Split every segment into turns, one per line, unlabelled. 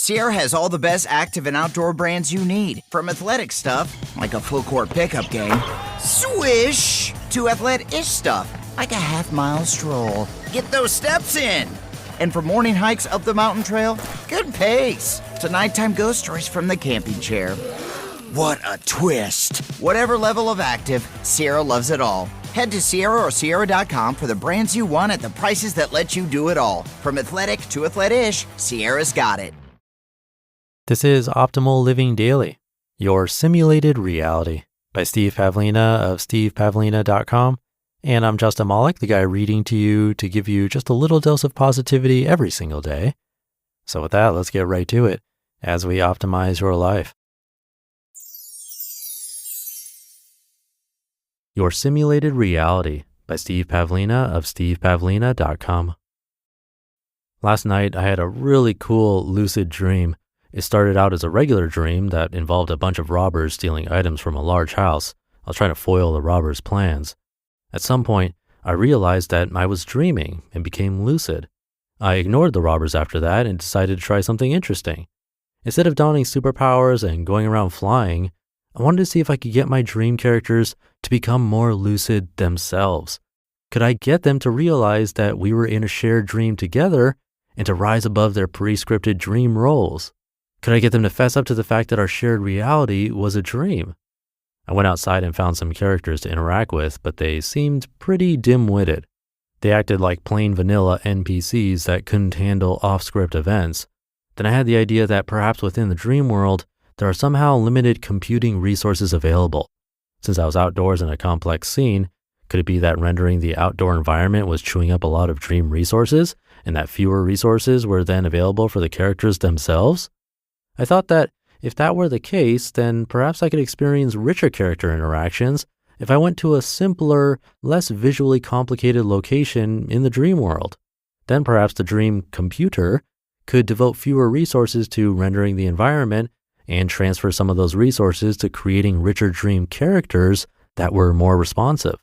Sierra has all the best active and outdoor brands you need. From athletic stuff, like a full court pickup game, swish, to athletic-ish stuff, like a half-mile stroll. Get those steps in. And for morning hikes up the mountain trail, good pace. To nighttime ghost stories from the camping chair. What a twist. Whatever level of active, Sierra loves it all. Head to Sierra or Sierra.com for the brands you want at the prices that let you do it all. From athletic to athletic-ish, Sierra's got it.
This is Optimal Living Daily, your simulated reality by Steve Pavlina of stevepavlina.com. And I'm Justin Malik, the guy reading to you to give you just a little dose of positivity every single day. So with that, let's get right to it as we optimize your life. Your Simulated Reality by Steve Pavlina of stevepavlina.com. Last night, I had a really cool lucid dream. It started out as a regular dream that involved a bunch of robbers stealing items from a large house. I was trying to foil the robbers' plans. At some point, I realized that I was dreaming and became lucid. I ignored the robbers after that and decided to try something interesting. Instead of donning superpowers and going around flying, I wanted to see if I could get my dream characters to become more lucid themselves. Could I get them to realize that we were in a shared dream together and to rise above their pre-scripted dream roles? Could I get them to fess up to the fact that our shared reality was a dream? I went outside and found some characters to interact with, but they seemed pretty dim-witted. They acted like plain vanilla NPCs that couldn't handle off-script events. Then I had the idea that perhaps within the dream world, there are somehow limited computing resources available. Since I was outdoors in a complex scene, could it be that rendering the outdoor environment was chewing up a lot of dream resources, and that fewer resources were then available for the characters themselves? I thought that if that were the case, then perhaps I could experience richer character interactions if I went to a simpler, less visually complicated location in the dream world. Then perhaps the dream computer could devote fewer resources to rendering the environment and transfer some of those resources to creating richer dream characters that were more responsive.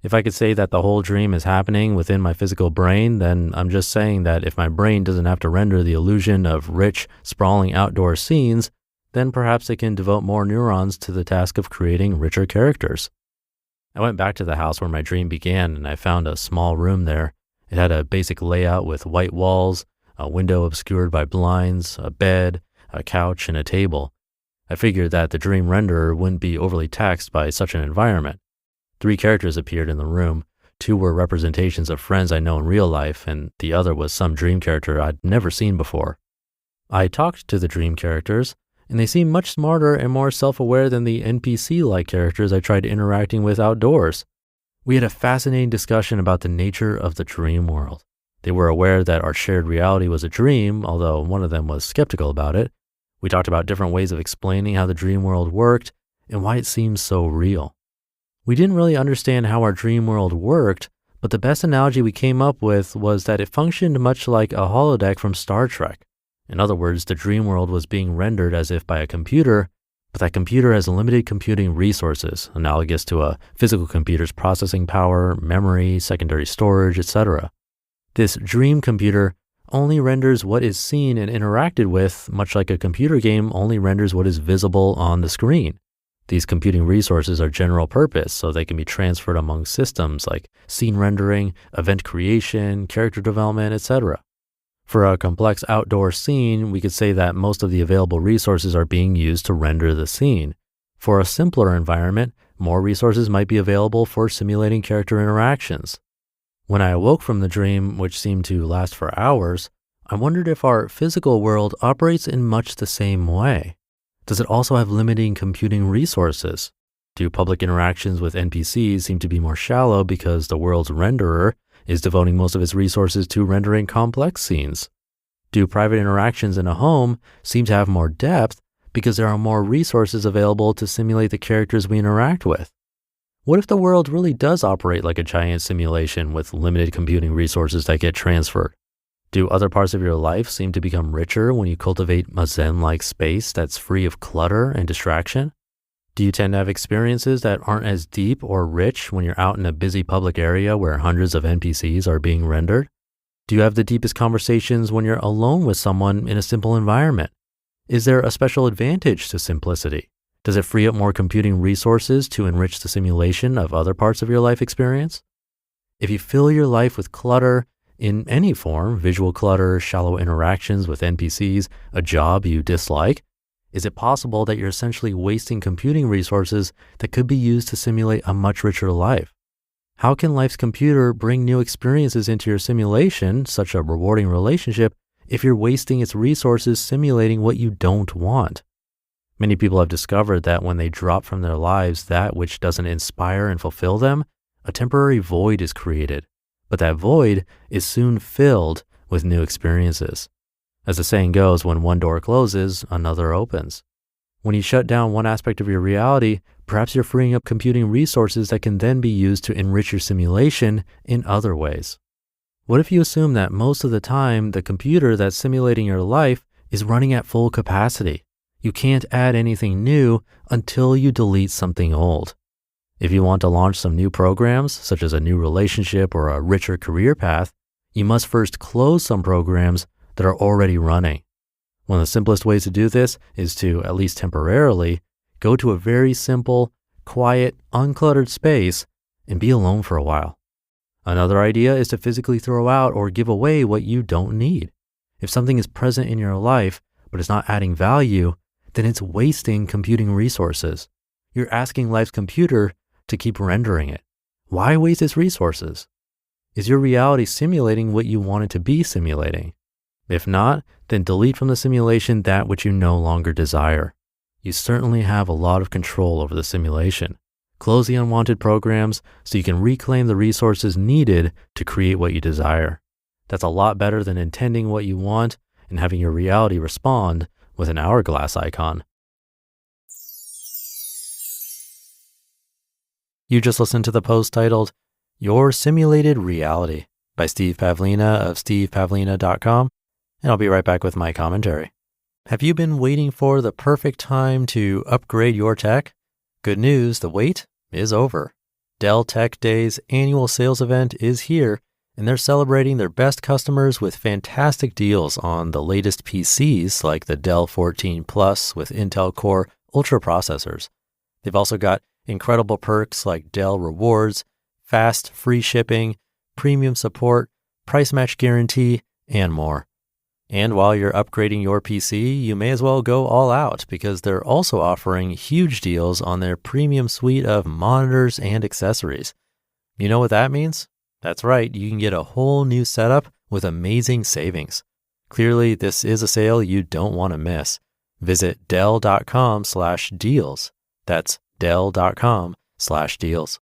If I could say that the whole dream is happening within my physical brain, then I'm just saying that if my brain doesn't have to render the illusion of rich, sprawling outdoor scenes, then perhaps it can devote more neurons to the task of creating richer characters. I went back to the house where my dream began and I found a small room there. It had a basic layout with white walls, a window obscured by blinds, a bed, a couch, and a table. I figured that the dream renderer wouldn't be overly taxed by such an environment. 3 characters appeared in the room. 2 were representations of friends I know in real life, and the other was some dream character I'd never seen before. I talked to the dream characters, and they seemed much smarter and more self-aware than the NPC-like characters I tried interacting with outdoors. We had a fascinating discussion about the nature of the dream world. They were aware that our shared reality was a dream, although one of them was skeptical about it. We talked about different ways of explaining how the dream world worked and why it seemed so real. We didn't really understand how our dream world worked, but the best analogy we came up with was that it functioned much like a holodeck from Star Trek. In other words, the dream world was being rendered as if by a computer, but that computer has limited computing resources, analogous to a physical computer's processing power, memory, secondary storage, etc. This dream computer only renders what is seen and interacted with, much like a computer game only renders what is visible on the screen. These computing resources are general purpose, so they can be transferred among systems like scene rendering, event creation, character development, etc. For a complex outdoor scene, we could say that most of the available resources are being used to render the scene. For a simpler environment, more resources might be available for simulating character interactions. When I awoke from the dream, which seemed to last for hours, I wondered if our physical world operates in much the same way. Does it also have limiting computing resources? Do public interactions with NPCs seem to be more shallow because the world's renderer is devoting most of its resources to rendering complex scenes? Do private interactions in a home seem to have more depth because there are more resources available to simulate the characters we interact with? What if the world really does operate like a giant simulation with limited computing resources that get transferred? Do other parts of your life seem to become richer when you cultivate a zen-like space that's free of clutter and distraction? Do you tend to have experiences that aren't as deep or rich when you're out in a busy public area where hundreds of NPCs are being rendered? Do you have the deepest conversations when you're alone with someone in a simple environment? Is there a special advantage to simplicity? Does it free up more computing resources to enrich the simulation of other parts of your life experience? If you fill your life with clutter in any form, visual clutter, shallow interactions with NPCs, a job you dislike, is it possible that you're essentially wasting computing resources that could be used to simulate a much richer life? How can life's computer bring new experiences into your simulation, such a rewarding relationship, if you're wasting its resources simulating what you don't want? Many people have discovered that when they drop from their lives that which doesn't inspire and fulfill them, a temporary void is created. But that void is soon filled with new experiences. As the saying goes, when one door closes, another opens. When you shut down one aspect of your reality, perhaps you're freeing up computing resources that can then be used to enrich your simulation in other ways. What if you assume that most of the time, the computer that's simulating your life is running at full capacity? You can't add anything new until you delete something old. If you want to launch some new programs, such as a new relationship or a richer career path, you must first close some programs that are already running. One of the simplest ways to do this is to, at least temporarily, go to a very simple, quiet, uncluttered space and be alone for a while. Another idea is to physically throw out or give away what you don't need. If something is present in your life, but it's not adding value, then it's wasting computing resources. You're asking life's computer to keep rendering it. Why waste its resources? Is your reality simulating what you want it to be simulating? If not, then delete from the simulation that which you no longer desire. You certainly have a lot of control over the simulation. Close the unwanted programs so you can reclaim the resources needed to create what you desire. That's a lot better than intending what you want and having your reality respond with an hourglass icon. You just listened to the post titled, Your Simulated Reality by Steve Pavlina of stevepavlina.com, and I'll be right back with my commentary. Have you been waiting for the perfect time to upgrade your tech? Good news, the wait is over. Dell Tech Day's annual sales event is here, and they're celebrating their best customers with fantastic deals on the latest PCs like the Dell 14 Plus with Intel Core Ultra processors. They've also got incredible perks like Dell Rewards, fast free shipping, premium support, price match guarantee, and more. And while you're upgrading your PC, you may as well go all out because they're also offering huge deals on their premium suite of monitors and accessories. You know what that means? That's right, you can get a whole new setup with amazing savings. Clearly, this is a sale you don't want to miss. Visit Dell.com/deals. That's Dell.com/deals.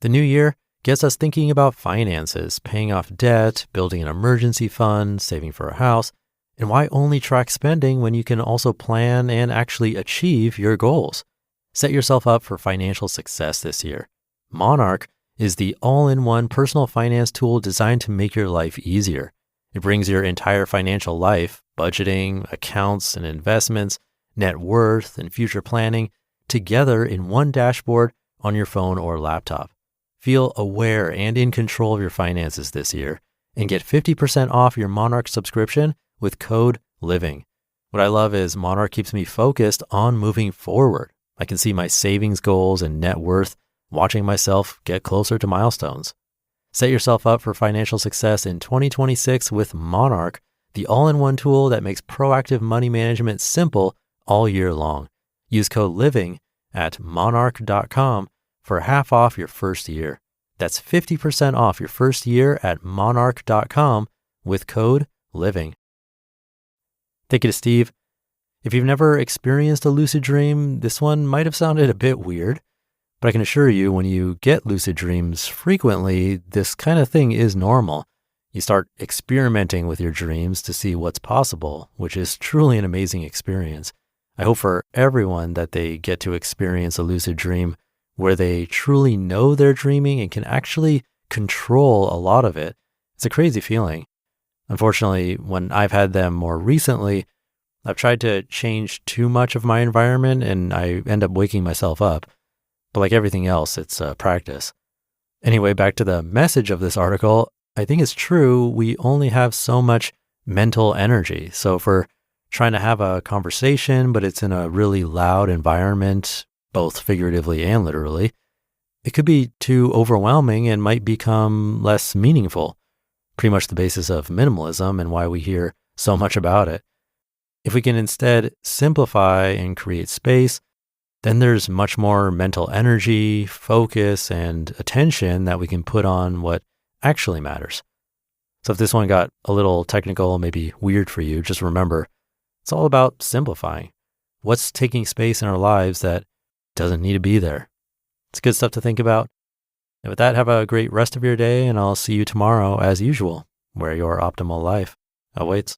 The new year gets us thinking about finances, paying off debt, building an emergency fund, saving for a house, and why only track spending when you can also plan and actually achieve your goals? Set yourself up for financial success this year. Monarch is the all-in-one personal finance tool designed to make your life easier. It brings your entire financial life, budgeting, accounts and investments, net worth, and future planning together in one dashboard on your phone or laptop. Feel aware and in control of your finances this year and get 50% off your Monarch subscription with code LIVING. What I love is Monarch keeps me focused on moving forward. I can see my savings goals and net worth, watching myself get closer to milestones. Set yourself up for financial success in 2026 with Monarch, the all-in-one tool that makes proactive money management simple all year long. Use code LIVING at monarch.com for half off your first year. That's 50% off your first year at monarch.com with code LIVING. Thank you to Steve. If you've never experienced a lucid dream, this one might have sounded a bit weird, but I can assure you when you get lucid dreams frequently, this kind of thing is normal. You start experimenting with your dreams to see what's possible, which is truly an amazing experience. I hope for everyone that they get to experience a lucid dream where they truly know they're dreaming and can actually control a lot of it. It's a crazy feeling. Unfortunately, when I've had them more recently, I've tried to change too much of my environment and I end up waking myself up. But like everything else, it's a practice. Anyway, back to the message of this article. I think it's true. We only have so much mental energy. So if we're trying to have a conversation, but it's in a really loud environment, both figuratively and literally, it could be too overwhelming and might become less meaningful. Pretty much the basis of minimalism and why we hear so much about it. If we can instead simplify and create space, then there's much more mental energy, focus, and attention that we can put on what actually matters. So if this one got a little technical, maybe weird for you, just remember, it's all about simplifying. What's taking space in our lives that doesn't need to be there? It's good stuff to think about. And with that, have a great rest of your day, and I'll see you tomorrow as usual, where your optimal life awaits.